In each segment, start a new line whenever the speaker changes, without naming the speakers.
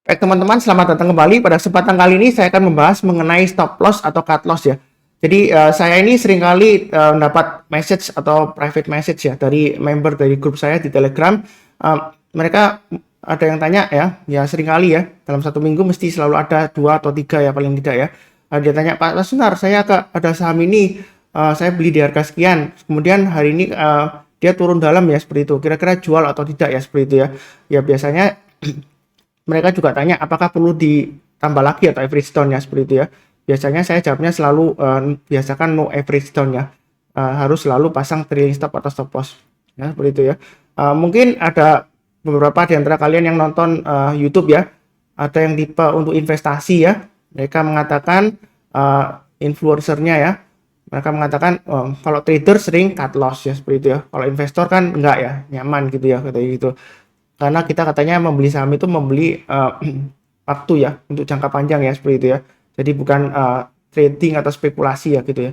Baik teman-teman, selamat datang kembali. Pada kesempatan kali ini saya akan membahas mengenai stop loss atau cut loss ya. Jadi saya ini seringkali mendapat message atau private message ya dari member dari grup saya di Telegram. Mereka ada yang tanya ya seringkali ya dalam satu minggu mesti selalu ada 2 atau 3 ya paling tidak ya. Dia tanya, Pak Sunar, saya ada saham ini, saya beli di harga sekian. Kemudian hari ini dia turun dalam ya seperti itu. Kira-kira jual atau tidak ya seperti itu ya. Ya biasanya mereka juga tanya apakah perlu ditambah lagi atau average down-nya seperti itu ya. Biasanya saya jawabnya selalu biasakan no average down-nya. Harus selalu pasang trailing stop atau stop loss. Ya, seperti itu ya. Mungkin ada beberapa di antara kalian yang nonton YouTube ya. Ada yang tipe untuk investasi ya. Mereka mengatakan influencernya ya. Mereka mengatakan kalau trader sering cut loss ya seperti itu ya. Kalau investor kan enggak ya, nyaman gitu ya katanya gitu. Karena kita katanya membeli saham itu membeli waktu ya untuk jangka panjang ya seperti itu ya. Jadi bukan trading atau spekulasi ya gitu ya.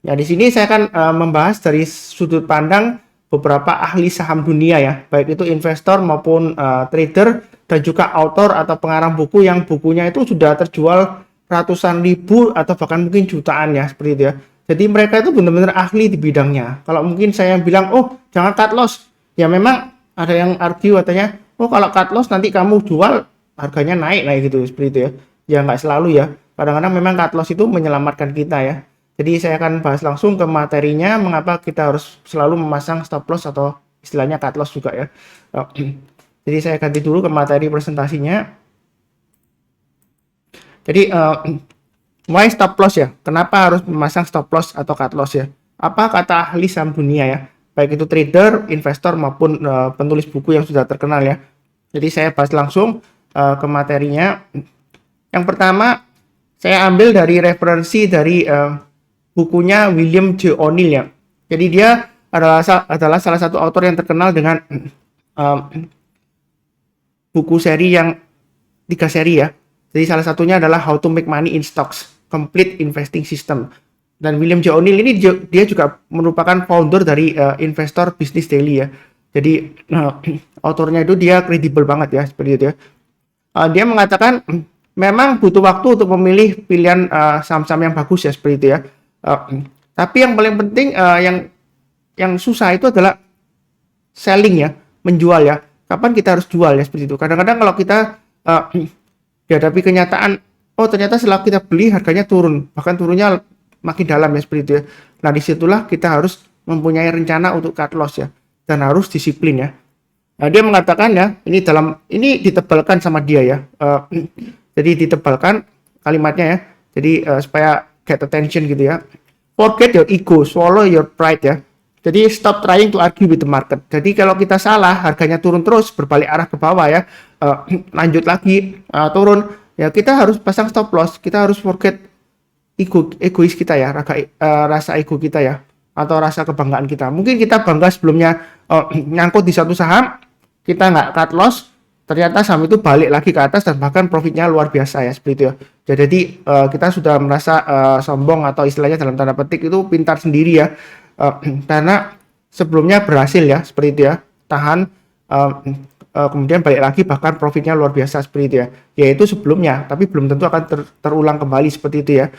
Ya di sini saya akan membahas dari sudut pandang beberapa ahli saham dunia ya, baik itu investor maupun trader dan juga author atau pengarang buku yang bukunya itu sudah terjual ratusan ribu atau bahkan mungkin jutaan ya seperti itu ya. Jadi mereka itu benar-benar ahli di bidangnya. Kalau mungkin saya bilang, oh jangan cut loss, ya memang ada yang argue katanya, oh kalau cut loss nanti kamu jual harganya naik gitu seperti itu ya. Ya nggak selalu ya. Kadang-kadang memang cut loss itu menyelamatkan kita ya. Jadi saya akan bahas langsung ke materinya mengapa kita harus selalu memasang stop loss atau istilahnya cut loss juga ya. Jadi saya ganti dulu ke materi presentasinya. Jadi why stop loss ya? Kenapa harus memasang stop loss atau cut loss ya? Apa kata ahli saham dunia ya? Baik itu trader, investor maupun penulis buku yang sudah terkenal ya. Jadi saya bahas langsung ke materinya. Yang pertama saya ambil dari referensi dari bukunya William J. O'Neill ya. Jadi dia adalah salah satu author yang terkenal dengan buku seri yang 3 seri ya. Jadi salah satunya adalah How to Make Money in Stocks, Complete Investing System. Dan William J. O'Neill ini dia juga merupakan founder dari Investor Business Daily ya. Jadi autornya itu dia kredibel banget ya seperti itu ya. Dia mengatakan memang butuh waktu untuk memilih pilihan saham-saham yang bagus ya seperti itu ya. Tapi yang paling penting yang susah itu adalah selling ya, menjual ya. Kapan kita harus jual ya seperti itu. Kadang-kadang kalau kita dihadapi kenyataan, oh ternyata setelah kita beli harganya turun, bahkan turunnya makin dalam ya seperti itu ya. Nah disitulah kita harus mempunyai rencana untuk cut loss ya, dan harus disiplin ya. Nah dia mengatakan ya, ini ditebalkan sama dia ya. Jadi ditebalkan kalimatnya ya. Jadi supaya get attention gitu ya. Forget your ego, swallow your pride ya. Jadi stop trying to argue with the market. Jadi kalau kita salah, harganya turun terus berbalik arah ke bawah ya, lanjut lagi turun ya, kita harus pasang stop loss. Kita harus forget egois kita ya, rasa ego kita ya, atau rasa kebanggaan kita. Mungkin kita bangga sebelumnya nyangkut di satu saham, kita nggak cut loss, ternyata saham itu balik lagi ke atas dan bahkan profitnya luar biasa ya seperti itu ya. Jadi kita sudah merasa sombong atau istilahnya dalam tanda petik itu pintar sendiri ya, karena sebelumnya berhasil ya seperti itu ya, tahan kemudian balik lagi bahkan profitnya luar biasa seperti itu ya. Yaitu sebelumnya, tapi belum tentu akan terulang kembali seperti itu ya.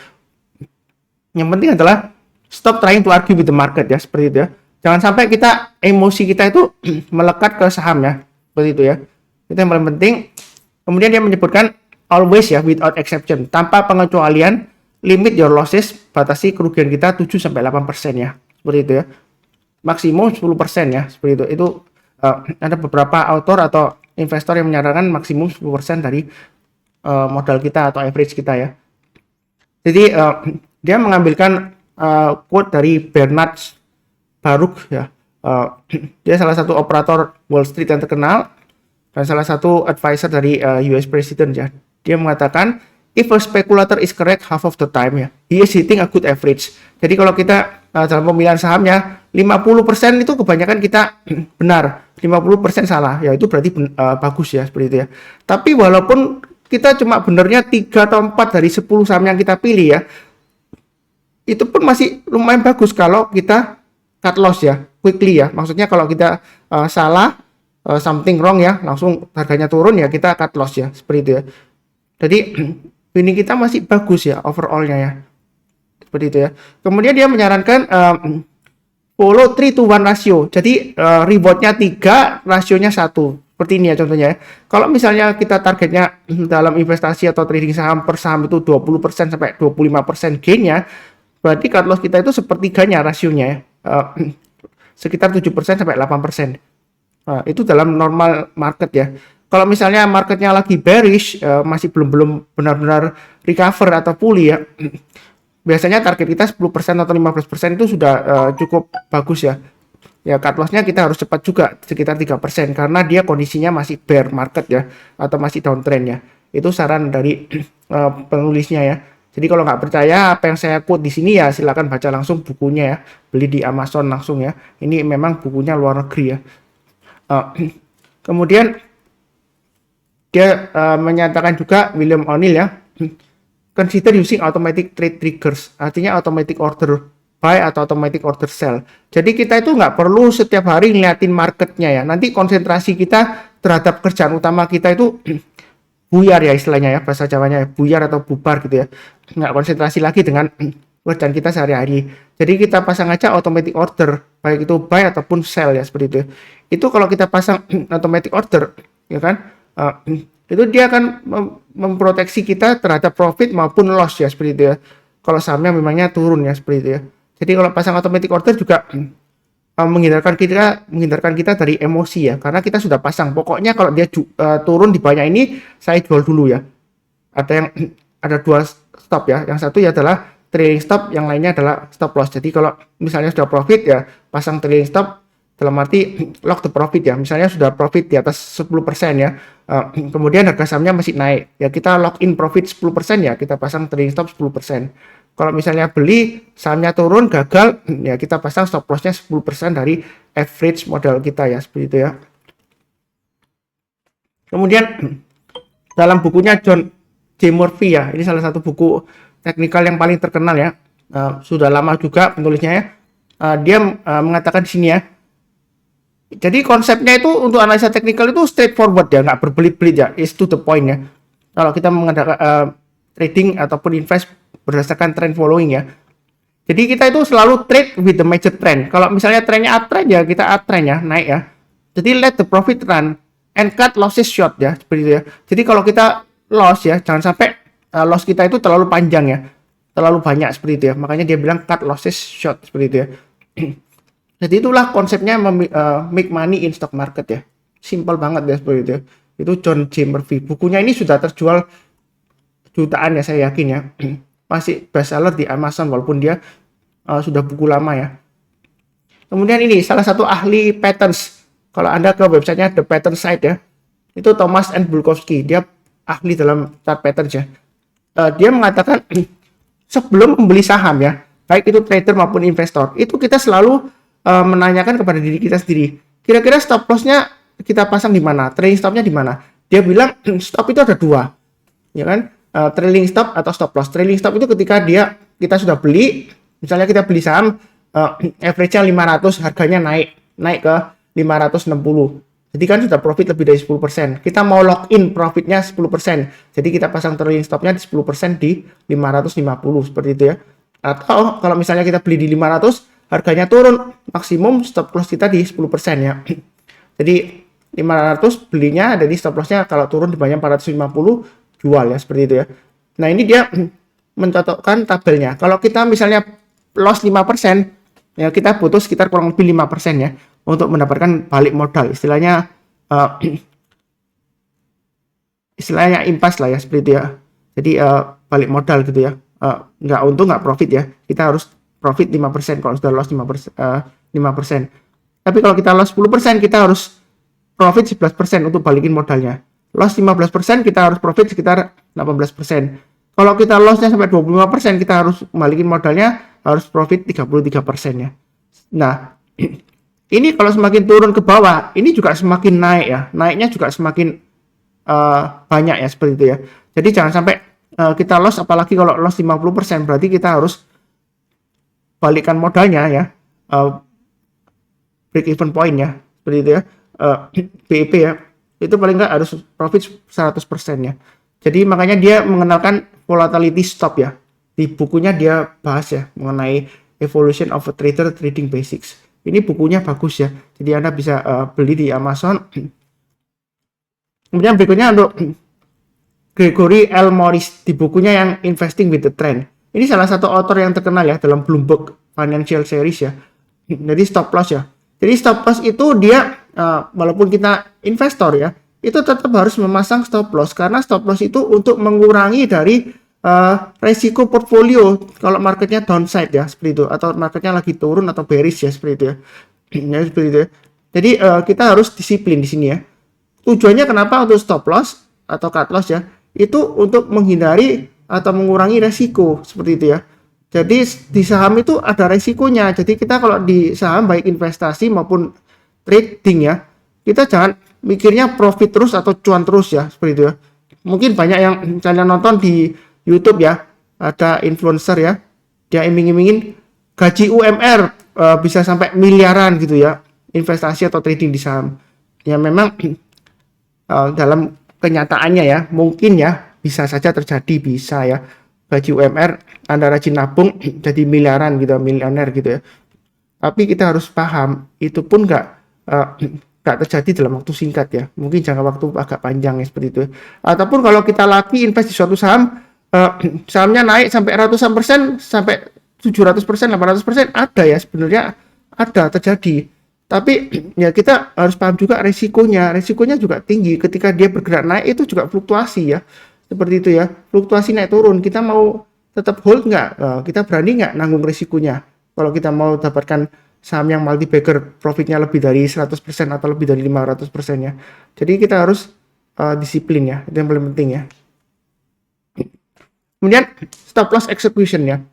Yang penting adalah stop trying to argue with the market ya seperti itu ya. Jangan sampai emosi kita itu melekat ke saham ya seperti itu ya. Itu yang paling penting. Kemudian dia menyebutkan always ya, without exception, tanpa pengecualian, limit your losses, batasi kerugian kita 7-8% ya seperti itu ya. Maksimum 10% ya seperti itu. Itu ada beberapa author atau investor yang menyarankan maksimum 10% dari modal kita atau average kita ya. Jadi dia mengambilkan quote dari Bernard Baruch ya. Dia salah satu operator Wall Street yang terkenal dan salah satu advisor dari US President ya. Dia mengatakan, if a speculator is correct half of the time ya, he is hitting a good average. Jadi kalau kita dalam pemilihan sahamnya 50% itu kebanyakan kita benar, 50% salah. Ya itu berarti bagus ya seperti itu ya. Tapi walaupun kita cuma benarnya 3 atau 4 dari 10 saham yang kita pilih ya, itu pun masih lumayan bagus kalau kita cut loss ya, quickly ya. Maksudnya kalau kita salah something wrong ya, langsung harganya turun ya kita cut loss ya, seperti itu ya. Jadi ini kita masih bagus ya overallnya ya, seperti itu ya. Kemudian dia menyarankan follow 3 to 1 rasio. Jadi rewardnya 3, rasionya 1. Seperti ini ya contohnya ya. Kalau misalnya kita targetnya dalam investasi atau trading saham per saham itu 20% sampai 25% gainnya, berarti cut loss kita itu sepertiganya rasionya ya. Sekitar 7% sampai 8%. Nah, itu dalam normal market ya. Kalau misalnya marketnya lagi bearish, masih belum benar-benar recover atau pulih ya, biasanya target kita 10% atau 15% itu sudah cukup bagus ya. Ya cut loss-nya kita harus cepat juga sekitar 3% karena dia kondisinya masih bear market ya atau masih downtrend ya. Itu saran dari penulisnya ya. Jadi kalau nggak percaya apa yang saya quote di sini ya silakan baca langsung bukunya ya. Beli di Amazon langsung ya. Ini memang bukunya luar negeri ya. Kemudian dia menyatakan juga William O'Neill ya, consider using automatic trade triggers, artinya automatic order buy atau automatic order sell. Jadi kita itu nggak perlu setiap hari ngeliatin marketnya ya. Nanti konsentrasi kita terhadap kerjaan utama kita itu buyar ya istilahnya ya, bahasa Jawanya ya, buyar atau bubar gitu ya. Nggak konsentrasi lagi dengan kerjaan kita sehari-hari. Jadi kita pasang aja automatic order, baik itu buy ataupun sell ya seperti itu. Itu kalau kita pasang automatic order, ya kan, itu dia akan memproteksi kita terhadap profit maupun loss ya seperti itu ya. Kalau sahamnya memangnya turun ya seperti itu ya. Jadi kalau pasang automatic order juga menghindarkan kita dari emosi ya, karena kita sudah pasang. Pokoknya kalau dia turun di banyak ini, saya jual dulu ya. Ada 2 stop ya. Yang satu ya adalah trailing stop, yang lainnya adalah stop loss. Jadi kalau misalnya sudah profit ya, pasang trailing stop dalam arti lock the profit ya. Misalnya sudah profit di atas 10% ya. Kemudian harga sahamnya masih naik. Ya kita lock in profit 10% ya, kita pasang trailing stop 10%. Kalau misalnya beli, sahamnya turun, gagal, ya kita pasang stop loss-nya 10% dari average modal kita ya, seperti itu ya. Kemudian, dalam bukunya John J. Murphy ya, ini salah satu buku teknikal yang paling terkenal ya, sudah lama juga penulisnya ya. Dia mengatakan di sini ya, jadi konsepnya itu untuk analisa teknikal itu straightforward ya, nggak berbelit-belit ya, is to the point ya. Kalau kita mengadakan trading ataupun invest berdasarkan trend following ya. Jadi kita itu selalu trade with the major trend. Kalau misalnya trennya uptrend ya kita uptrend ya, naik ya. Jadi let the profit run and cut losses short ya, seperti itu ya. Jadi kalau kita loss ya, jangan sampai loss kita itu terlalu panjang ya, terlalu banyak seperti itu ya. Makanya dia bilang cut losses short seperti itu ya. Jadi itulah konsepnya make money in stock market ya. Simple banget ya seperti itu ya. Itu John J. Murphy. Bukunya ini sudah terjual jutaan ya saya yakin ya. Masih bestseller di Amazon walaupun dia sudah buku lama ya. Kemudian ini salah satu ahli patterns. Kalau Anda ke websitenya The Pattern Site ya, itu Thomas N. Bulkowski. Dia ahli dalam chart patterns ya. Dia mengatakan sebelum membeli saham ya, baik itu trader maupun investor, itu kita selalu menanyakan kepada diri kita sendiri. Kira-kira stop loss-nya kita pasang di mana? Trailing stop-nya di mana? Dia bilang stop itu ada 2. Ya kan? Trailing stop atau stop loss. Trailing stop itu ketika kita sudah beli, misalnya kita beli saham average-nya 500, harganya naik ke 560. Jadi kan sudah profit lebih dari 10%. Kita mau lock in profitnya 10%. Jadi kita pasang trailing stop-nya di 10% di 550 seperti itu ya. Atau kalau misalnya kita beli di 500, harganya turun, maksimum stop loss kita di 10% ya. Jadi 500 belinya, jadi stop loss-nya kalau turun di banyak 450 jual ya seperti itu ya. Nah ini dia mencocokkan tabelnya. Kalau kita misalnya loss 5%, ya kita butuh sekitar kurang lebih 5% ya untuk mendapatkan balik modal. Istilahnya impas lah ya seperti itu ya. Jadi balik modal gitu ya. Nggak untung nggak profit ya. Kita harus profit 5% kalau sudah loss 5%. Tapi kalau kita loss 10%, kita harus profit 11% untuk balikin modalnya. Loss 15%, kita harus profit sekitar 18%. Kalau kita lossnya sampai 25%, kita harus balikin modalnya, harus profit 33% ya. Nah, ini kalau semakin turun ke bawah, ini juga semakin naik ya. Naiknya juga semakin banyak ya, seperti itu ya. Jadi jangan sampai kita loss, apalagi kalau loss 50%, berarti kita harus balikan modalnya ya. Break even point ya, seperti itu ya. BEP ya, itu paling nggak harus profit 100% ya. Jadi makanya dia mengenalkan volatility stop ya. Di bukunya dia bahas ya mengenai Evolution of a Trader Trading Basics. Ini bukunya bagus ya. Jadi Anda bisa beli di Amazon. Kemudian berikutnya untuk Gregory L. Morris di bukunya yang Investing with the Trend. Ini salah satu author yang terkenal ya dalam Bloomberg Financial Series ya. Jadi stop loss ya. Jadi stop loss itu dia walaupun kita investor ya, itu tetap harus memasang stop loss karena stop loss itu untuk mengurangi dari resiko portfolio kalau marketnya downside ya seperti itu, atau marketnya lagi turun atau bearish ya seperti itu ya. Ya seperti itu ya. Jadi kita harus disiplin di sini ya. Tujuannya kenapa untuk stop loss atau cut loss ya? Itu untuk menghindari atau mengurangi resiko seperti itu ya. Jadi di saham itu ada resikonya. Jadi kita kalau di saham baik investasi maupun trading ya, kita jangan mikirnya profit terus atau cuan terus ya seperti itu ya. Mungkin banyak yang kalian nonton di YouTube ya, ada influencer ya, dia iming-imingin gaji UMR bisa sampai miliaran gitu ya, investasi atau trading di saham. Ya memang dalam kenyataannya ya, mungkin ya bisa saja terjadi, bisa ya. Gaji UMR Anda rajin nabung jadi miliaran gitu, miliuner gitu ya. Tapi kita harus paham itu pun nggak terjadi dalam waktu singkat ya. Mungkin jangka waktu agak panjang ya seperti itu. Ataupun kalau kita lagi invest di suatu saham, sahamnya naik sampai ratusan persen, sampai 700%, 800% ada ya sebenarnya, ada terjadi. Tapi ya kita harus paham juga resikonya. Resikonya juga tinggi ketika dia bergerak naik, itu juga fluktuasi ya. Seperti itu ya, fluktuasi naik turun, kita mau tetap hold nggak? Kita berani nggak nanggung risikonya? Kalau kita mau dapatkan saham yang multi bagger profitnya lebih dari 100% atau lebih dari 500% ya. Jadi kita harus disiplin ya, itu yang paling penting ya. Kemudian stop loss execution ya.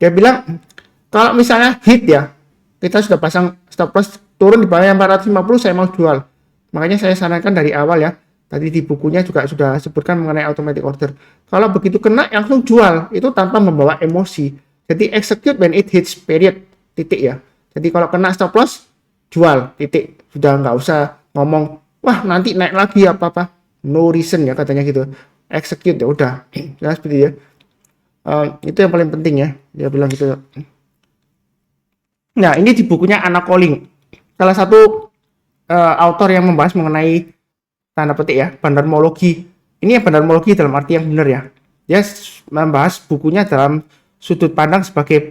Dia bilang kalau misalnya hit ya, kita sudah pasang stop loss turun di bawah 450, saya mau jual. Makanya saya sarankan dari awal ya. Tadi di bukunya juga sudah sebutkan mengenai automatic order. Kalau begitu kena langsung jual, itu tanpa membawa emosi. Jadi execute when it hits period, titik ya. Jadi kalau kena stop loss, jual, titik. Sudah nggak usah ngomong, wah nanti naik lagi apa-apa. No reason ya katanya gitu. Execute ya udah. Ya seperti ya. Itu yang paling penting ya. Dia bilang gitu. Nah ini di bukunya Anna Colling. Salah satu author yang membahas mengenai tanda petik ya, bandarmologi. Ini ya bandarmologi dalam arti yang benar ya. Dia membahas bukunya dalam sudut pandang sebagai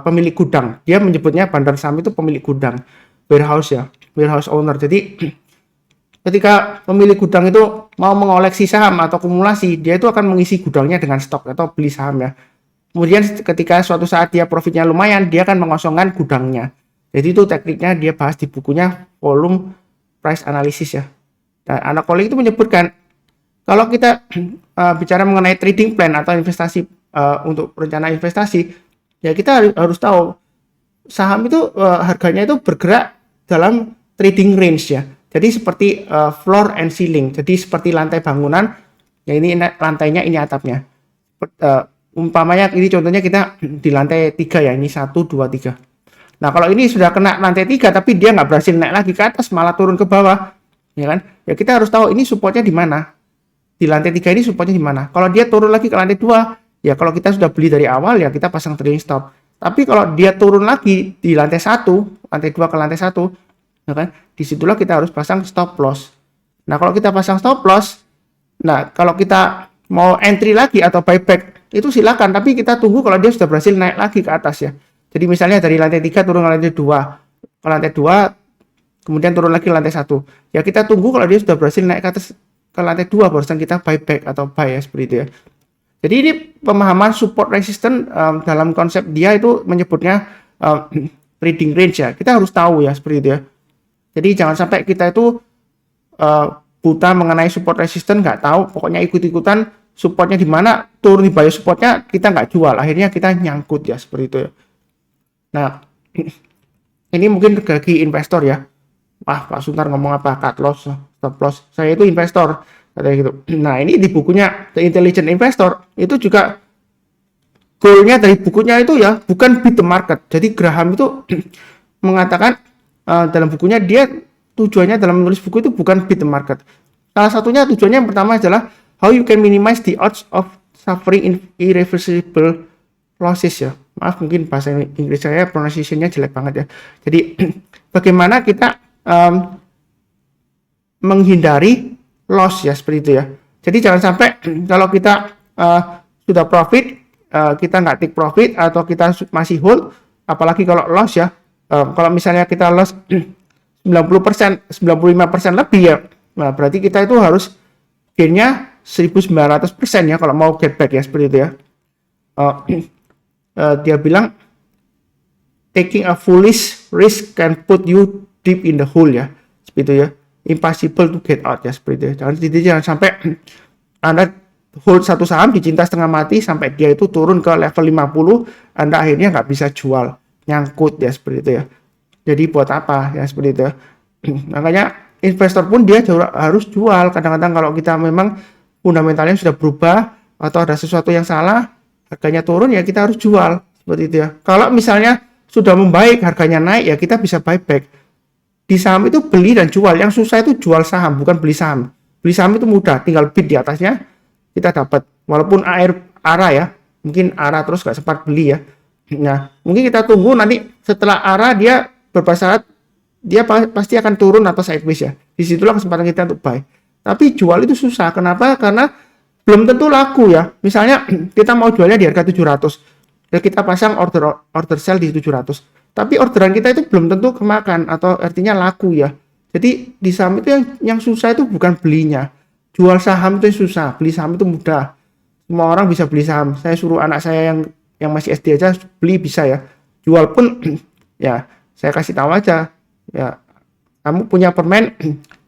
pemilik gudang. Dia menyebutnya bandar saham itu pemilik gudang, warehouse ya, warehouse owner. Jadi ketika pemilik gudang itu mau mengoleksi saham atau akumulasi, dia itu akan mengisi gudangnya dengan stok atau beli saham ya. Kemudian ketika suatu saat dia profitnya lumayan, dia akan mengosongkan gudangnya. Jadi itu tekniknya dia bahas di bukunya Volume Price Analysis ya. Nah, Anna Colling itu menyebutkan kalau kita bicara mengenai trading plan atau investasi untuk rencana investasi, ya kita harus tahu saham itu harganya itu bergerak dalam trading range ya. Jadi seperti floor and ceiling. Jadi seperti lantai bangunan, ya ini lantainya, ini atapnya. Umpamanya ini contohnya kita di lantai 3 ya, ini 1, 2, 3. Nah kalau ini sudah kena lantai 3 tapi dia nggak berhasil naik lagi ke atas, malah turun ke bawah, ya kan? Ya kita harus tahu ini supportnya di mana. Di lantai 3 ini supportnya di mana. Kalau dia turun lagi ke lantai 2, ya kalau kita sudah beli dari awal ya kita pasang trading stop. Tapi kalau dia turun lagi di lantai 1, lantai 2 ke lantai 1, ya kan? Disitulah kita harus pasang stop loss. Nah kalau kita pasang stop loss, nah kalau kita mau entry lagi atau buyback itu silakan, tapi kita tunggu kalau dia sudah berhasil naik lagi ke atas ya. Jadi misalnya dari lantai 3 turun ke lantai 2, ke lantai 2 kemudian turun lagi ke lantai 1. Ya kita tunggu kalau dia sudah berhasil naik ke atas ke lantai 2 barusan kita buyback atau buy ya seperti itu ya. Jadi ini pemahaman support resistance dalam konsep dia itu menyebutnya trading range ya. Kita harus tahu ya seperti itu ya. Jadi jangan sampai kita itu buta mengenai support resistance, nggak tahu, pokoknya ikut-ikutan supportnya di mana, turun di bawah supportnya kita nggak jual, akhirnya kita nyangkut ya seperti itu ya. Nah ini mungkin bagi investor ya, wah Pak Suntar ngomong apa, cut loss, stop loss, saya itu investor katanya gitu. Nah ini di bukunya The Intelligent Investor itu juga goalnya dari bukunya itu ya bukan beat the market. Jadi Graham itu mengatakan dalam bukunya dia tujuannya dalam menulis buku itu bukan beat the market. Salah satunya tujuannya yang pertama adalah how you can minimize the odds of suffering irreversible losses ya. Maaf mungkin bahasa Inggris saya pronunciation-nya jelek banget ya. Jadi bagaimana kita menghindari loss ya, seperti itu ya. Jadi jangan sampai kalau kita sudah profit, kita nggak take profit atau kita masih hold, apalagi kalau loss ya. Kalau misalnya kita loss 90%, 95% lebih ya, nah berarti kita itu harus gain-nya 1900% ya kalau mau get back ya, seperti itu ya. Dia bilang taking a foolish risk can put you deep in the hole ya, seperti itu ya. Impossible to get out ya, seperti itu. Jangan sampai Anda hold satu saham dicinta setengah mati sampai dia itu turun ke level 50, Anda akhirnya nggak bisa jual, nyangkut ya, seperti itu ya. Jadi buat apa ya, seperti itu ya. Makanya investor pun dia harus jual. Kadang-kadang kalau kita memang fundamentalnya sudah berubah atau ada sesuatu yang salah, harganya turun ya kita harus jual, seperti itu ya. Kalau misalnya sudah membaik, harganya naik ya kita bisa buy back. Di saham itu beli dan jual, yang susah itu jual saham, bukan beli saham. Beli saham itu mudah, tinggal bid di atasnya kita dapat. Walaupun ARA ya, mungkin ARA terus gak sempat beli ya. Nah, mungkin kita tunggu nanti setelah ARA dia beberapa saat dia pasti akan turun atau sideways ya. Disitulah kesempatan kita untuk buy. Tapi jual itu susah. Kenapa? Karena belum tentu laku ya. Misalnya kita mau jualnya di harga 700 dan kita pasang order sell di 700. Tapi orderan kita itu belum tentu kemakan atau artinya laku ya. Jadi di saham itu yang susah itu bukan belinya. Jual saham itu susah, beli saham itu mudah. Semua orang bisa beli saham. Saya suruh anak saya yang masih SD aja beli bisa ya. Jual pun ya saya kasih tahu aja. Ya, kamu punya permen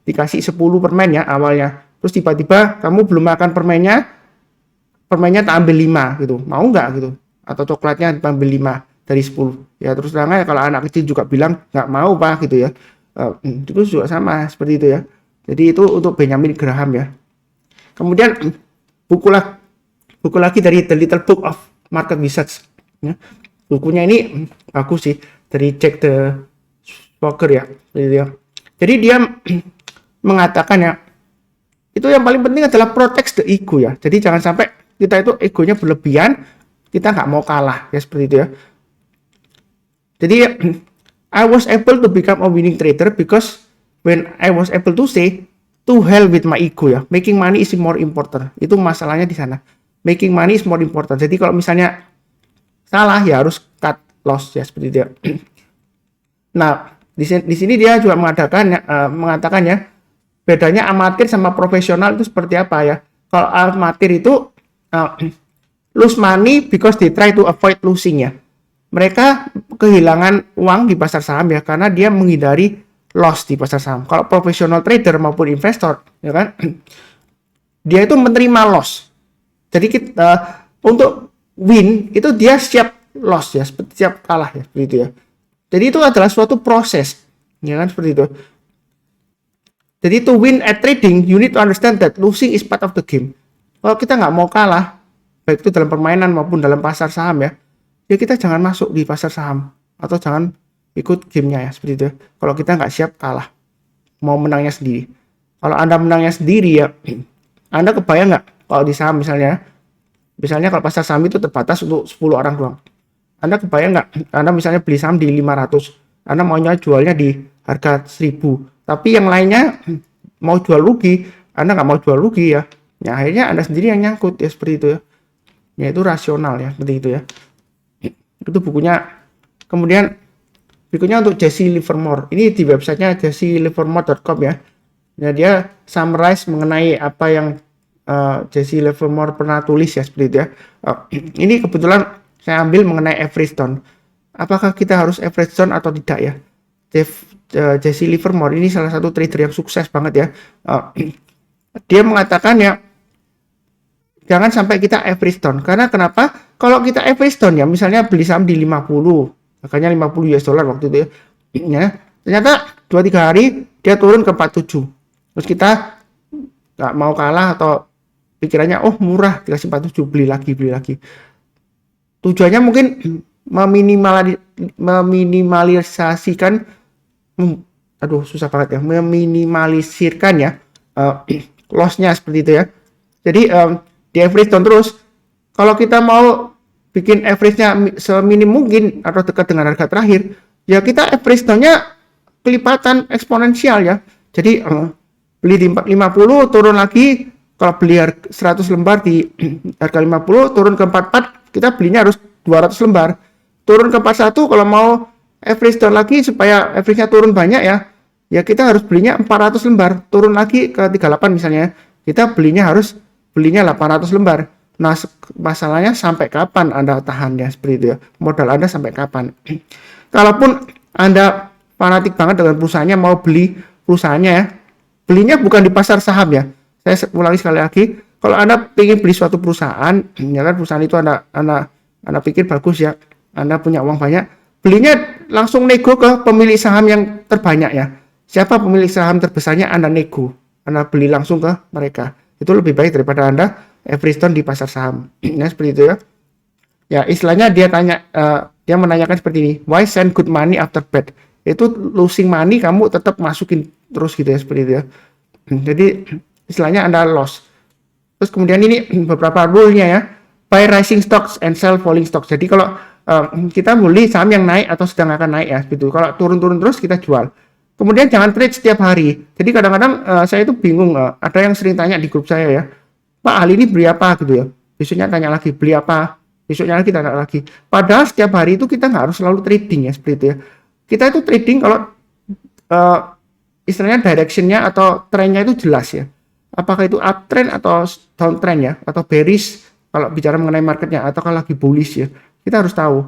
dikasih 10 permen ya awalnya. Terus tiba-tiba kamu belum makan permennya tak ambil 5 gitu. Mau nggak gitu? Atau coklatnya ambil 5 dari 10 ya. Terus terang kalau anak kecil juga bilang nggak mau pak gitu ya. Itu juga sama seperti itu ya. Jadi itu untuk Benjamin Graham ya. Kemudian buku lagi dari The Little Book of Market Research ya. Bukunya ini bagus sih, dari Jack the Swagger ya, gitu ya. Jadi dia mengatakan ya, itu yang paling penting adalah protect the ego ya. Jadi jangan sampai kita itu egonya berlebihan, kita nggak mau kalah ya, seperti itu ya. Jadi I was able to become a winning trader because when I was able to say to hell with my ego ya, making money is more important. Itu masalahnya di sana. Making money is more important. Jadi kalau misalnya salah ya harus cut loss ya, seperti itu ya. Nah, di sini dia juga mengatakan ya, bedanya amatir sama profesional itu seperti apa ya. Kalau amatir itu lose money because they try to avoid losing ya. Mereka kehilangan uang di pasar saham ya karena dia menghindari loss di pasar saham. Kalau profesional trader maupun investor ya kan, dia itu menerima loss. Jadi kita untuk win itu dia siap loss ya, siap kalah ya, begitu ya. Jadi itu adalah suatu proses ya kan, seperti itu. Jadi to win at trading you need to understand that losing is part of the game. Kalau kita nggak mau kalah baik itu dalam permainan maupun dalam pasar saham ya kita jangan masuk di pasar saham atau jangan ikut gamenya ya, seperti itu. Kalau kita nggak siap kalah, mau menangnya sendiri. Kalau Anda menangnya sendiri ya, Anda kebayang nggak kalau di saham misalnya kalau pasar saham itu terbatas untuk 10 orang doang. Anda kebayang nggak? Anda misalnya beli saham di 500, Anda maunya jualnya di harga 1000, tapi yang lainnya mau jual rugi, Anda nggak mau jual rugi ya. Ya akhirnya Anda sendiri yang nyangkut ya, seperti itu ya. Ya itu rasional ya, seperti itu ya. Itu bukunya. Kemudian berikutnya untuk Jesse Livermore. Ini di websitenya jesselivermore.com ya. Nah, dia summarize mengenai apa yang Jesse Livermore pernah tulis ya, seperti itu ya. Ini kebetulan saya ambil mengenai average down. Apakah kita harus average down atau tidak ya? Jesse Livermore ini salah satu trader yang sukses banget ya. Dia mengatakan ya, jangan sampai kita average down. Karena kenapa? Kalau kita average down ya, misalnya beli saham di 50, harganya 50 US dollar waktu itu ya. Ternyata 2-3 hari dia turun ke 47. Terus kita nggak mau kalah atau pikirannya oh murah dikasih 47, beli lagi. Tujuannya mungkin meminimalisasikan susah banget ya, meminimalisirkan ya loss-nya seperti itu ya. Jadi di average down terus. Kalau kita mau bikin average-nya seminim mungkin atau dekat dengan harga terakhir, ya kita average down-nya kelipatan eksponensial ya. Jadi beli di 450 turun lagi, kalau beli 100 lembar di harga 50 turun ke 44, kita belinya harus 200 lembar. Turun ke 41 kalau mau average down lagi supaya average-nya turun banyak ya. Ya kita harus belinya 400 lembar, turun lagi ke 38 misalnya. Kita harus belinya 800 lembar. Nah, masalahnya sampai kapan Anda tahannya seperti itu ya. Modal Anda sampai kapan. Kalaupun Anda fanatik banget dengan perusahaannya, mau beli perusahaannya ya, belinya bukan di pasar saham ya. Saya ulangi sekali lagi, kalau Anda ingin beli suatu perusahaan, ya kan perusahaan itu Anda pikir bagus ya, Anda punya uang banyak, belinya langsung nego ke pemilik saham yang terbanyak ya. Siapa pemilik saham terbesarnya, Anda nego, Anda beli langsung ke mereka. Itu lebih baik daripada Anda average down di pasar saham. Ya seperti itu ya. Ya istilahnya dia menanyakan seperti ini, why send good money after bad? Itu losing money kamu tetap masukin terus gitu ya, seperti itu ya. Jadi istilahnya Anda loss. Terus kemudian ini beberapa rule-nya ya, buy rising stocks and sell falling stocks. Jadi kalau kita beli saham yang naik atau sedang akan naik ya gitu. Kalau turun-turun terus kita jual. Kemudian jangan trade setiap hari. Jadi kadang-kadang saya itu bingung, ada yang sering tanya di grup saya ya, Pak, hari ini beli apa gitu ya. Besoknya tanya lagi, beli apa? Besoknya lagi tanya lagi. Padahal setiap hari itu kita nggak harus selalu trading ya, seperti itu ya. Kita itu trading kalau istilahnya directionnya atau trennya itu jelas ya. Apakah itu uptrend atau downtrend ya, atau bearish kalau bicara mengenai marketnya, atau kalau lagi bullish ya. Kita harus tahu.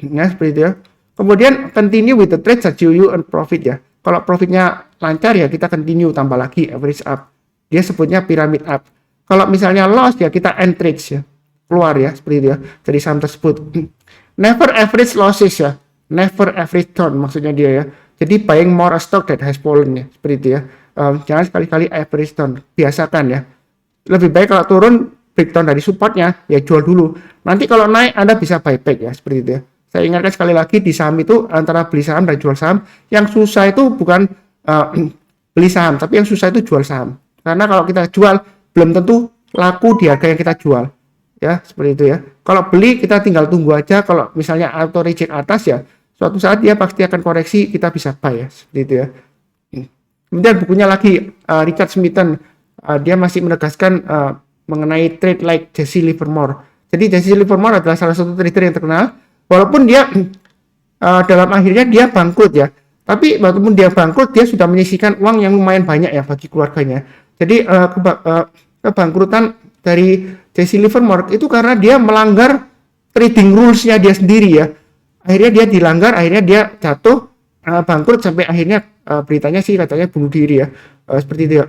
Ya, seperti itu ya. Kemudian continue with the trade that you earn profit ya. Kalau profitnya lancar ya kita continue, tambah lagi average up. Dia sebutnya pyramid up. Kalau misalnya loss ya kita end trades ya, keluar ya, seperti itu ya dari saham tersebut. Never average losses ya, never average down maksudnya dia ya. Jadi buying more stock that has fallen ya, seperti itu ya. Jangan sekali-kali average down, biasakan ya. Lebih baik kalau turun breakdown dari supportnya ya jual dulu. Nanti kalau naik Anda bisa buy back ya, seperti itu ya. Saya ingatkan sekali lagi, di saham itu antara beli saham dan jual saham, yang susah itu bukan beli saham, tapi yang susah itu jual saham. Karena kalau kita jual belum tentu laku di harga yang kita jual. Ya, seperti itu ya. Kalau beli kita tinggal tunggu aja, kalau misalnya auto reject atas ya, suatu saat dia pasti akan koreksi, kita bisa buy ya, seperti itu ya. Kemudian bukunya lagi Richard Smithson, dia masih menegaskan mengenai trade like Jesse Livermore. Jadi Jesse Livermore adalah salah satu trader yang terkenal. Walaupun dia dalam akhirnya dia bangkrut ya, tapi walaupun dia bangkrut, dia sudah menyisihkan uang yang lumayan banyak ya bagi keluarganya. Jadi kebangkrutan dari Jesse Livermore itu karena dia melanggar trading rules-nya dia sendiri ya. Akhirnya dia dilanggar, akhirnya dia jatuh bangkrut, sampai akhirnya beritanya sih katanya bunuh diri ya, seperti itu ya.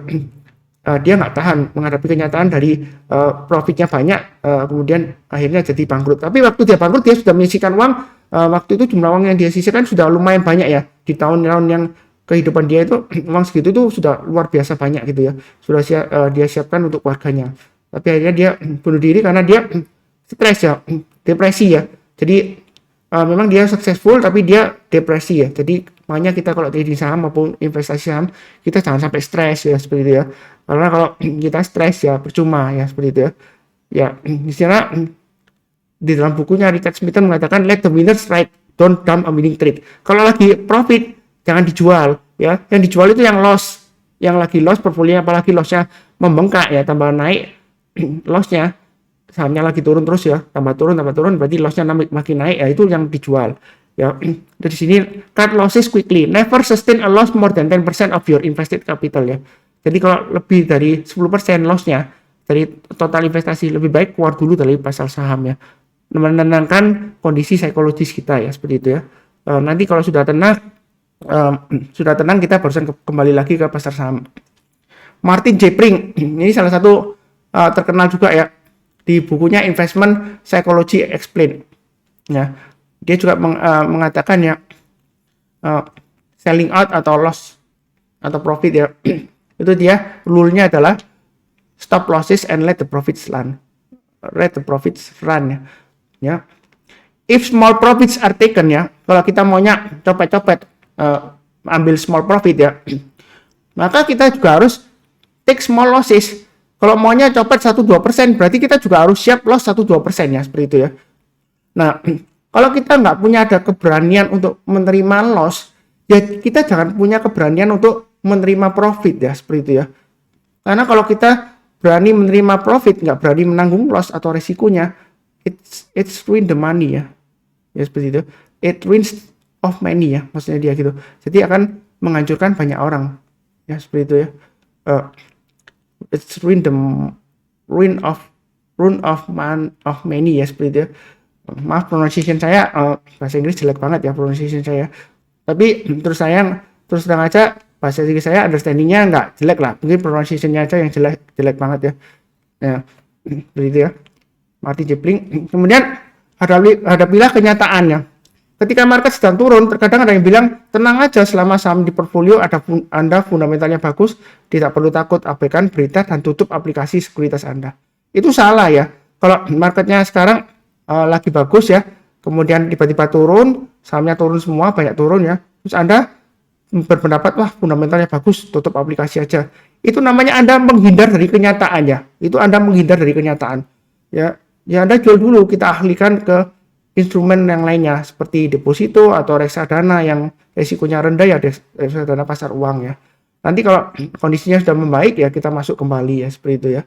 Dia nggak tahan menghadapi kenyataan dari profitnya banyak, kemudian akhirnya jadi bangkrut. Tapi waktu dia bangkrut dia sudah menyisihkan uang, waktu itu jumlah uang yang dia sisihkan sudah lumayan banyak ya. Di tahun-tahun yang kehidupan dia itu uang segitu itu sudah luar biasa banyak gitu ya, sudah dia siapkan untuk keluarganya. Tapi akhirnya dia bunuh diri karena dia stres ya, depresi ya. Jadi memang dia successful tapi dia depresi ya. Jadi makanya kita kalau trading saham maupun investasi saham, kita jangan sampai stres ya, seperti itu ya. Karena kalau kita stres ya percuma ya, seperti itu ya. Ya, istilah di dalam bukunya Richard Smithson mengatakan let the winners ride, don't dump a winning trade. Kalau lagi profit jangan dijual ya. Yang dijual itu yang loss. Yang lagi loss portfolio, apalagi lossnya membengkak ya, tambah naik lossnya, sahamnya lagi turun terus ya, tambah turun berarti lossnya makin naik ya, itu yang dijual ya. Dari sini cut losses quickly, never sustain a loss more than 10% of your invested capital ya. Jadi kalau lebih dari 10% lossnya dari total investasi, lebih baik keluar dulu dari pasar saham ya, menenangkan kondisi psikologis kita ya, seperti itu ya. Nanti kalau sudah tenang kita barusan kembali lagi ke pasar saham. Martin J. Pring ini salah satu terkenal juga ya di bukunya Investment Psychology Explained ya. Dia juga mengatakan ya, selling out atau loss atau profit ya, itu dia rule-nya adalah stop losses and let the profits run ya. If small profits are taken ya, kalau kita maunya copet-copet ambil small profit ya, maka kita juga harus take small losses. Kalau maunya copot 1-2%, berarti kita juga harus siap loss 1-2% ya, seperti itu ya. Nah, kalau kita nggak punya ada keberanian untuk menerima loss, ya kita jangan punya keberanian untuk menerima profit ya, seperti itu ya. Karena kalau kita berani menerima profit, nggak berani menanggung loss atau resikonya, it's ruin the money ya. Ya seperti itu. It ruins of money ya, maksudnya dia gitu. Jadi akan menghancurkan banyak orang. Ya seperti itu ya. It's ruin of many ya, seperti itu ya. Maaf pronunciation saya bahasa Inggris jelek banget ya pronunciation saya. Tapi terus terang aja bahasa Inggris saya understandingnya nggak jelek lah, mungkin pronunciation-nya aja yang jelek banget ya. Ya begitu ya. Martin Jepling. Kemudian hadapilah kenyataannya. Ketika market sedang turun, terkadang ada yang bilang tenang aja selama saham di portfolio Anda fundamentalnya bagus, tidak perlu takut, abaikan berita dan tutup aplikasi sekuritas Anda. Itu salah ya. Kalau marketnya sekarang lagi bagus ya, kemudian tiba-tiba turun, sahamnya turun semua, banyak turun ya, terus Anda berpendapat wah fundamentalnya bagus, tutup aplikasi aja. Itu namanya Anda menghindar dari kenyataan ya. Itu Anda menghindar dari kenyataan. Ya Anda jual dulu, kita alihkan ke instrumen yang lainnya seperti deposito atau reksadana yang resikonya rendah ya, reksadana pasar uang ya. Nanti kalau kondisinya sudah membaik ya kita masuk kembali ya, seperti itu ya.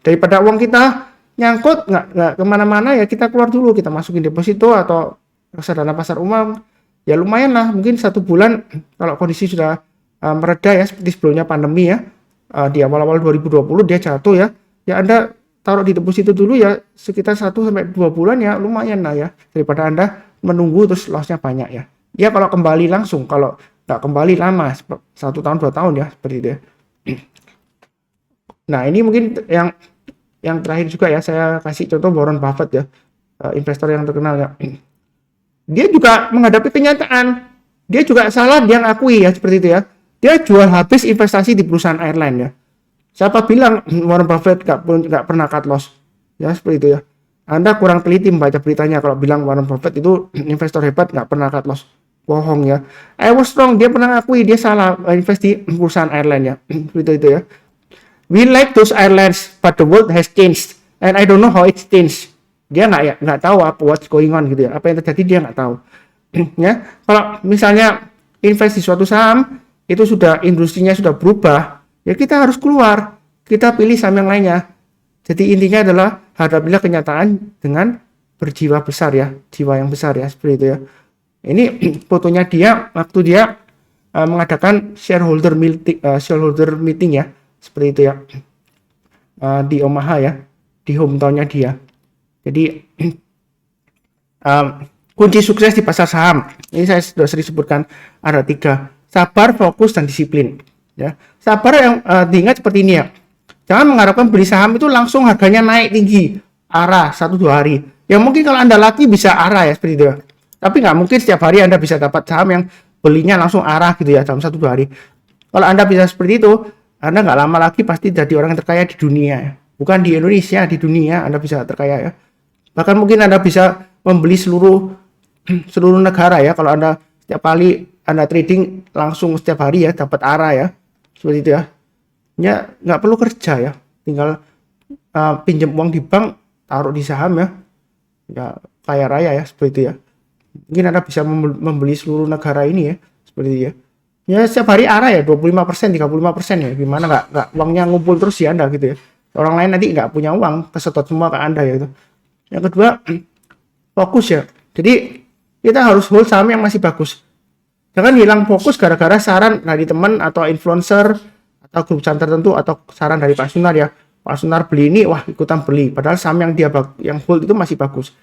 Daripada uang kita nyangkut nggak kemana-mana ya, kita keluar dulu, kita masukin deposito atau reksadana pasar uang ya, lumayan lah, mungkin 1 bulan kalau kondisi sudah mereda ya, seperti sebelumnya pandemi ya, di awal-awal 2020 dia jatuh ya Anda taruh di deposito dulu ya, sekitar 1-2 bulan ya, lumayan lah ya, daripada Anda menunggu terus lossnya banyak ya. Ya kalau kembali langsung, kalau nggak kembali lama 1 tahun 2 tahun ya, seperti itu ya. Nah ini mungkin yang terakhir juga ya, saya kasih contoh Warren Buffett ya, investor yang terkenal ya. Dia juga menghadapi kenyataan, dia juga salah, dia ngakui ya, seperti itu ya. Dia jual habis investasi di perusahaan airline ya. Siapa bilang Warren Buffett nggak pernah cut loss? Ya seperti itu ya. Anda kurang teliti membaca beritanya kalau bilang Warren Buffett itu investor hebat nggak pernah cut loss. Bohong ya. I was wrong, dia pernah ngakui dia salah invest di perusahaan airline ya. Seperti itu ya. We like those airlines, but the world has changed, and I don't know how it's changed. Dia nggak tahu apa what's going on gitu ya. Apa yang terjadi dia nggak tahu. Ya, kalau misalnya invest di suatu saham itu sudah industrinya sudah berubah, ya kita harus keluar, kita pilih saham yang lainnya. Jadi intinya adalah hadapilah kenyataan dengan berjiwa besar ya, jiwa yang besar ya, seperti itu ya. Ini fotonya dia waktu dia mengadakan shareholder meeting ya, seperti itu ya, di Omaha ya, di hometownnya dia. Jadi kunci sukses di pasar saham ini saya sudah sering sebutkan, ada 3: sabar, fokus, dan disiplin. Ya, sabar yang diingat seperti ini ya. Jangan mengharapkan beli saham itu langsung harganya naik tinggi, arah 1-2 hari. Ya mungkin kalau Anda laki bisa arah ya, seperti itu. Tapi nggak mungkin setiap hari Anda bisa dapat saham yang belinya langsung arah gitu ya dalam 1-2 hari. Kalau Anda bisa seperti itu, Anda nggak lama lagi pasti jadi orang yang terkaya di dunia ya. Bukan di Indonesia, di dunia Anda bisa terkaya ya. Bahkan mungkin Anda bisa membeli seluruh negara ya, kalau Anda setiap kali Anda trading langsung setiap hari ya dapat arah ya, seperti itu ya. Ya nggak perlu kerja ya, tinggal pinjam uang di bank, taruh di saham ya, ya kaya raya ya, seperti itu ya. Mungkin Anda bisa membeli seluruh negara ini ya, seperti itu ya. Ya setiap hari arah ya 25%, 35% ya, gimana nggak uangnya ngumpul terus ya Anda gitu ya. Orang lain nanti nggak punya uang, kesedot semua ke Anda ya itu. Yang kedua, fokus ya. Jadi kita harus hold saham yang masih bagus. Jangan hilang fokus gara-gara saran dari teman atau influencer atau grup saham tertentu atau saran dari Pak Sunar ya. Pak Sunar beli ini, wah ikutan beli. Padahal saham yang dia yang hold itu masih bagus.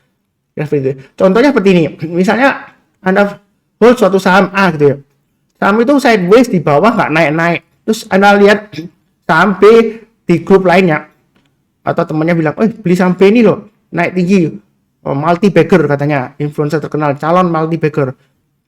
Ya seperti itu. Contohnya seperti ini. Misalnya Anda hold suatu saham A gitu ya. Saham itu sideways di bawah nggak naik-naik. Terus Anda lihat saham B di grup lainnya. Atau temannya bilang, beli saham B ini loh, naik tinggi. Multi bagger katanya, influencer terkenal, calon multi bagger.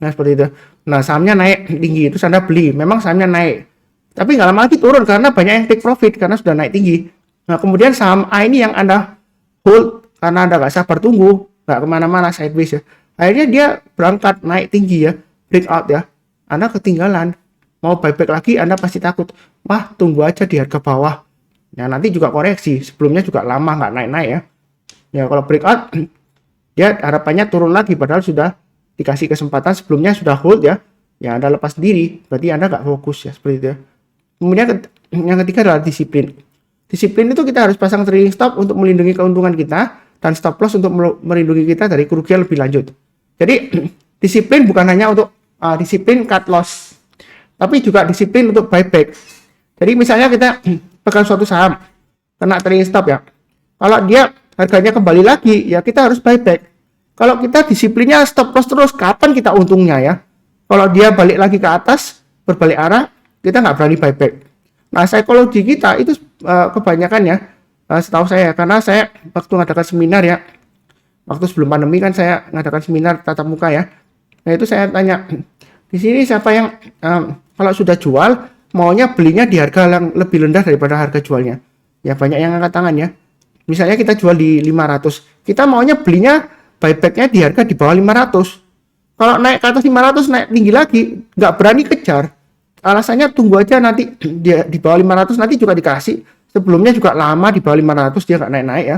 Nah seperti itu. Nah sahamnya naik tinggi, terus Anda beli. Memang sahamnya naik. Tapi nggak lama lagi turun karena banyak yang take profit karena sudah naik tinggi. Nah kemudian saham A ini yang Anda hold karena Anda nggak sabar tunggu, nggak kemana-mana sideways ya. Akhirnya dia berangkat naik tinggi ya, breakout ya. Anda ketinggalan. Mau buyback lagi Anda pasti takut, wah tunggu aja di harga bawah. Nah nanti juga koreksi, sebelumnya juga lama nggak naik-naik ya. Ya kalau breakout dia harapannya turun lagi padahal sudah dikasih kesempatan sebelumnya sudah hold ya. Ya Anda lepas sendiri, berarti Anda nggak fokus ya seperti itu ya. Kemudian yang ketiga adalah disiplin. Disiplin itu kita harus pasang trailing stop untuk melindungi keuntungan kita dan stop loss untuk melindungi kita dari kerugian lebih lanjut. Jadi disiplin bukan hanya untuk disiplin cut loss, tapi juga disiplin untuk buyback. Jadi misalnya kita pegang suatu saham kena trailing stop ya. Kalau dia harganya kembali lagi ya kita harus buyback. Kalau kita disiplinnya stop loss terus, kapan kita untungnya ya? Kalau dia balik lagi ke atas, berbalik arah, kita nggak berani buyback. Nah, psikologi kita itu kebanyakan ya, setahu saya, karena saya waktu ngadakan seminar ya, waktu sebelum pandemi kan saya ngadakan seminar tatap muka ya. Nah itu saya tanya, di sini siapa yang kalau sudah jual, maunya belinya di harga yang lebih rendah daripada harga jualnya? Ya banyak yang angkat tangan ya. Misalnya kita jual di 500, kita maunya belinya buybacknya di harga di bawah 500. Kalau naik ke atas 500, naik tinggi lagi, nggak berani kejar. Alasannya tunggu aja nanti di bawah 500 nanti juga dikasih. Sebelumnya juga lama di bawah 500 dia nggak naik-naik ya.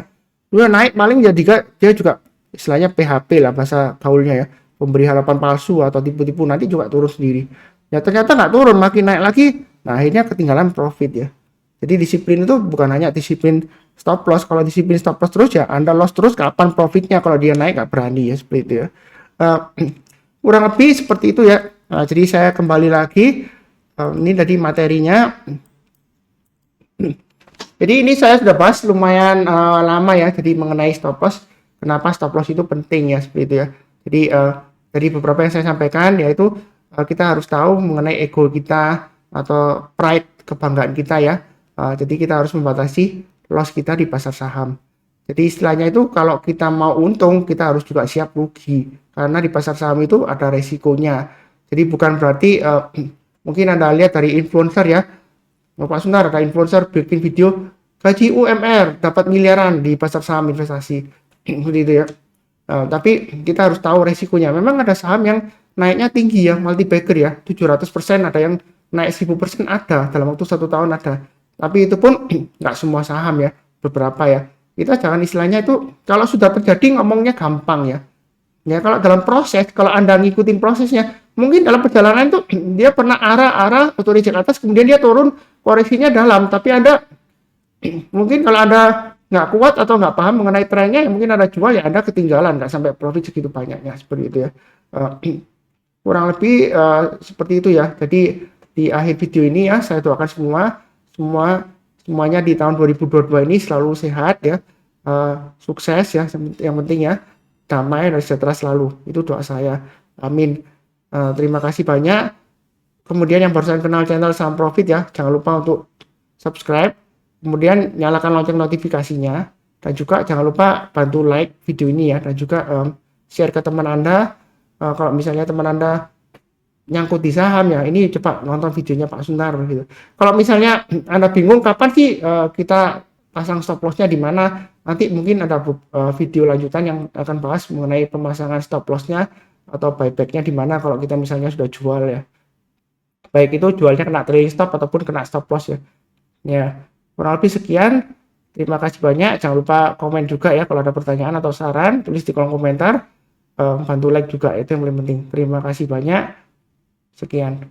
Udah naik paling jadi dia juga istilahnya PHP lah bahasa gaulnya ya. Pemberi harapan palsu atau tipu-tipu, nanti juga turun sendiri. Ya ternyata nggak turun, makin naik lagi. Nah akhirnya ketinggalan profit ya. Jadi disiplin itu bukan hanya disiplin stop loss. Kalau disiplin stop loss terus ya Anda loss terus, kapan profitnya kalau dia naik nggak berani ya seperti itu ya. Kurang lebih seperti itu ya. Jadi saya kembali lagi, ini tadi materinya. Jadi ini saya sudah bahas lumayan lama ya, jadi mengenai stop loss. Kenapa stop loss itu penting ya seperti itu ya. Jadi dari beberapa yang saya sampaikan yaitu kita harus tahu mengenai ego kita atau pride, kebanggaan kita ya. Jadi kita harus membatasi loss kita di pasar saham. Jadi istilahnya itu kalau kita mau untung, kita harus juga siap rugi. Karena di pasar saham itu ada resikonya. Jadi bukan berarti mungkin Anda lihat dari influencer ya. Bapak Sunar ada influencer bikin video gaji UMR dapat miliaran di pasar saham investasi. Seperti itu ya. Tapi kita harus tahu resikonya. Memang ada saham yang naiknya tinggi ya, multi bagger ya. 700%, ada yang naik 1000% ada. Dalam waktu 1 tahun ada. Tapi itu pun nggak semua saham ya. Beberapa ya. Kita jangan istilahnya itu kalau sudah terjadi ngomongnya gampang ya. Ya kalau dalam proses, kalau Anda ngikutin prosesnya, mungkin dalam perjalanan itu dia pernah arah atau reject atas, kemudian dia turun, koreksinya dalam, tapi Anda mungkin kalau Anda nggak kuat atau nggak paham mengenai trennya, ya mungkin Anda jual ya Anda ketinggalan, nggak sampai profit segitu banyaknya, seperti itu ya. Kurang lebih seperti itu ya. Jadi di akhir video ini ya, saya doakan semuanya di tahun 2022 ini selalu sehat ya, sukses ya, yang penting ya, damai dan sejahtera selalu, itu doa saya, amin. Terima kasih banyak. Kemudian yang barusan kenal channel Saham Profit ya, jangan lupa untuk subscribe, kemudian nyalakan lonceng notifikasinya, dan juga jangan lupa bantu like video ini ya, dan juga share ke teman Anda. Kalau misalnya teman Anda nyangkut di saham ya, ini coba nonton videonya Pak Sunar gitu. Kalau misalnya Anda bingung kapan sih kita pasang stop lossnya di mana, nanti mungkin ada video lanjutan yang akan bahas mengenai pemasangan stop lossnya atau buybacknya di mana kalau kita misalnya sudah jual ya, baik itu jualnya kena trailing stop ataupun kena stop loss ya. Ya kurang lebih sekian, terima kasih banyak. Jangan lupa komen juga ya kalau ada pertanyaan atau saran, tulis di kolom komentar. Bantu like juga, itu yang paling penting. Terima kasih banyak, sekian.